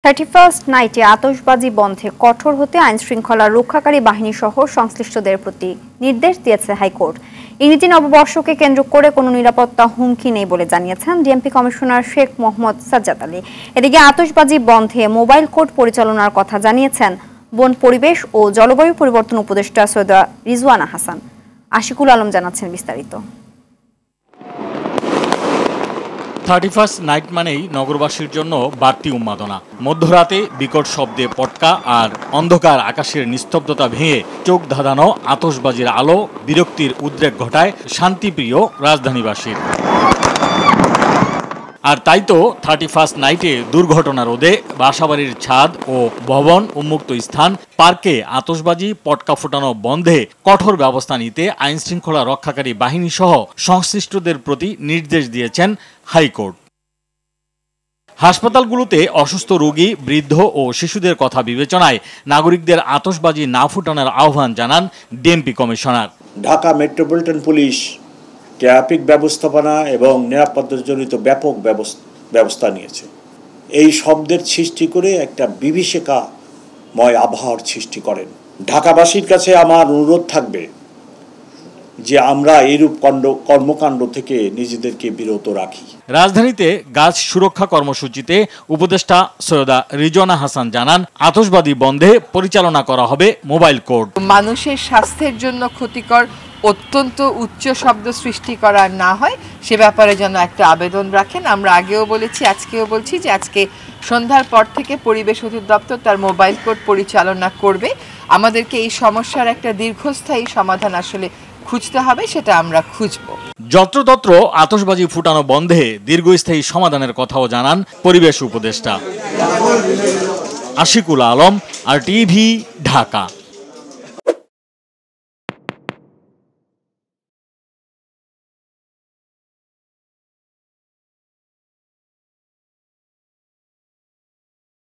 31st নাইটে আতশবাজি বন্ধে কঠোর হতে আইনশৃঙ্খলা রক্ষাকারী বাহিনী সহ সংশ্লিষ্টদের প্রতি নির্দেশ দিয়েছে হাইকোর্ট। ইংরেজি নববর্ষকে কেন্দ্র করে কোনো নিরাপত্তা হুমকি নেই বলে জানিয়েছেন ডিএমপি কমিশনার শেখ মোহাম্মদ সাজ্জাদ আলী। এদিকে আতশবাজি বন্ধে মোবাইল কোর্ট পরিচালনার কথা জানিয়েছেন বন, পরিবেশ ও জলবায়ু পরিবর্তন উপদেষ্টা সৈয়দা রিজওয়ানা হাসান। আশিকুল আলম জানাচ্ছেন বিস্তারিত। 31st নাইট মানেই নগরবাসীর জন্য বাড়তি উন্মাদনা। মধ্যরাতে বিকট শব্দে পটকা আর অন্ধকার আকাশের নিস্তব্ধতা ভেঙে চোখ ধাঁধানো আতশবাজির আলো বিরক্তির উদ্রেক ঘটায় শান্তিপ্রিয় রাজধানীবাসীর। আর তাই তো 31st নাইটে দুর্ঘটনা রোধে বাসাবাড়ির ছাদ ও ভবন উন্মুক্ত স্থান, পার্কে আতশবাজি পটকা ফোটানো বন্ধে কঠোর ব্যবস্থা নিতে আইনশৃঙ্খলা রক্ষাকারী বাহিনী সহ সংশ্লিষ্টদের প্রতি নির্দেশ দিয়েছেন হাইকোর্ট। হাসপাতালগুলোতে অসুস্থ রোগী, বৃদ্ধ ও শিশুদের কথা বিবেচনায় নাগরিকদের আতশবাজি না ফুটানোর আহ্বান জানান DMP commissioner. Dhaka metropolitan police traffic ব্যবস্থাপনা এবং নিরাপত্তাজনিত ব্যাপক ব্যবস্থা নিয়েছে। এই শব্দের সৃষ্টি করে একটা বিভীষিকাময় আবহাওয়ার সৃষ্টি করেন। ঢাকাবাসীর কাছে আমার অনুরোধ থাকবে যে আমরা এইরূপ কর্মকাণ্ড থেকে নিজেদেরকে বিরত রাখি। রাজধানীতে গাছ সুরক্ষা কর্মসূচিতে উপদেষ্টা সৈয়দা রিজওয়ানা হাসান জানান, আতশবাজি বন্ধে পরিচালনা করা হবে মোবাইল কোর্ট। মানুষের স্বাস্থ্যের জন্য ক্ষতিকর অত্যন্ত উচ্চ শব্দ সৃষ্টি করা না হয় সে ব্যাপারে যেন একটা আবেদন রাখেন। আমরা আগেও বলেছি, আজকেও বলছি যে আজকে সন্ধ্যার পর থেকে পরিবেশ অধিদপ্তর তার মোবাইল কোর্ট পরিচালনা করবে। আমাদেরকে এই সমস্যার একটা দীর্ঘস্থায়ী সমাধান আসলে খুঁজতে হবে, সেটা আমরা খুঁজব। যত্রতত্র আতশবাজি ফুটানো বন্ধে দীর্ঘস্থায়ী সমাধানের কথাও জানান পরিবেশ উপদেষ্টা। আশিকুল আলম, RTV, ঢাকা।